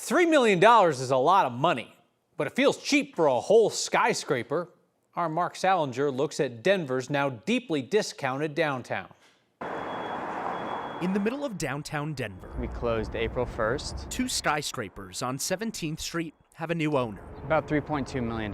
$3 million is a lot of money, but it feels cheap for a whole skyscraper. Our Mark Salinger looks at Denver's now deeply discounted downtown. In the middle of downtown Denver, We closed April 1st. two skyscrapers on 17th Street have a new owner. About $3.2 million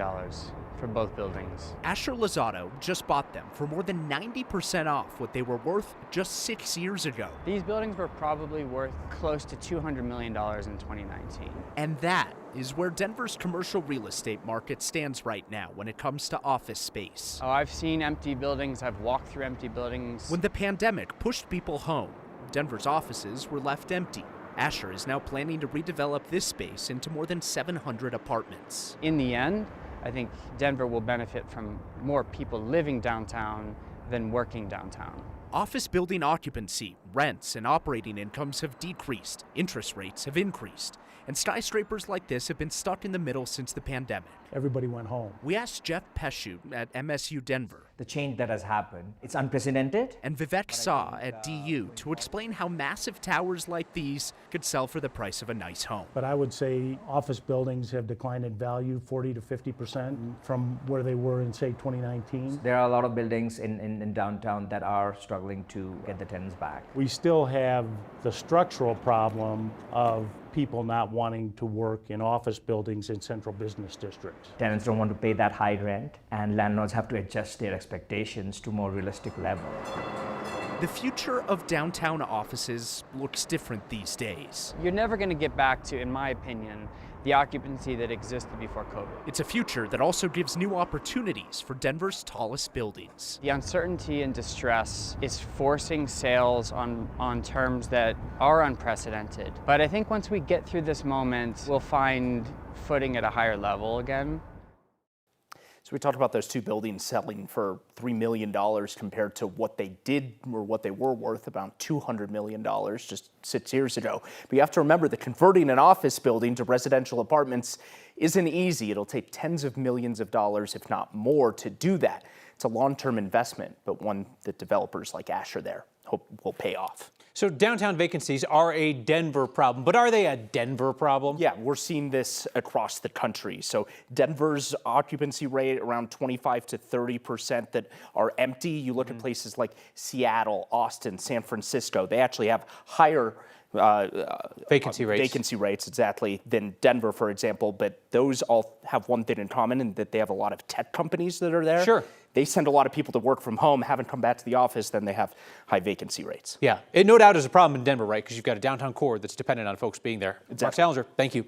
for both buildings. Asher Lozado just bought them for more than 90% off what they were worth just 6 years ago. These buildings were probably worth close to $200 million in 2019. And that is where Denver's commercial real estate market stands right now when it comes to office space. Oh, I've seen empty buildings. I've walked through empty buildings. When the pandemic pushed people home, Denver's offices were left empty. Asher is now planning to redevelop this space into more than 700 apartments. In the end, I think Denver will benefit from more people living downtown than working downtown. Office building occupancy, rents, and operating incomes have decreased, interest rates have increased, and skyscrapers like this have been stuck in the middle since the pandemic. Everybody went home. We asked Jeff Pesciu at MSU Denver The change that has happened, it's unprecedented. and Vivek Saw at DU to explain how massive towers like these could sell for the price of a nice home. But I would say office buildings have declined in value 40 to 50% from where they were in, say, 2019. There are a lot of buildings in downtown that are struggling to get the tenants back. We still have the structural problem of people not wanting to work in office buildings in central business districts. Tenants don't want to pay that high rent, and landlords have to adjust their expectations to more realistic level. The future of downtown offices looks different these days. You're never going to get back to, in my opinion, the occupancy that existed before COVID. It's a future that also gives new opportunities for Denver's tallest buildings. The uncertainty and distress is forcing sales on terms that are unprecedented. But I think once we get through this moment, we'll find footing at a higher level again. So we talked about those two buildings selling for $3 million compared to what they did or what they were worth, about $200 million just 6 years ago. But you have to remember that converting an office building to residential apartments isn't easy. It'll take tens of millions of dollars, if not more, to do that. It's a long-term investment, but one that developers like Asher there hope will pay off. So downtown vacancies are a Denver problem, but are they a Denver problem? Yeah, we're seeing this across the country. So Denver's occupancy rate around 25 to 30% that are empty. You look at places like Seattle, Austin, San Francisco, they actually have higher Vacancy rates, exactly, than Denver, for example. But those all have one thing in common, in that they have a lot of tech companies that are there. Sure. They send a lot of people to work from home, haven't come back to the office, then they have high vacancy rates. Yeah, it no doubt is a problem in Denver, right? Because you've got a downtown core that's dependent on folks being there. Mark Exactly. Salinger, thank you.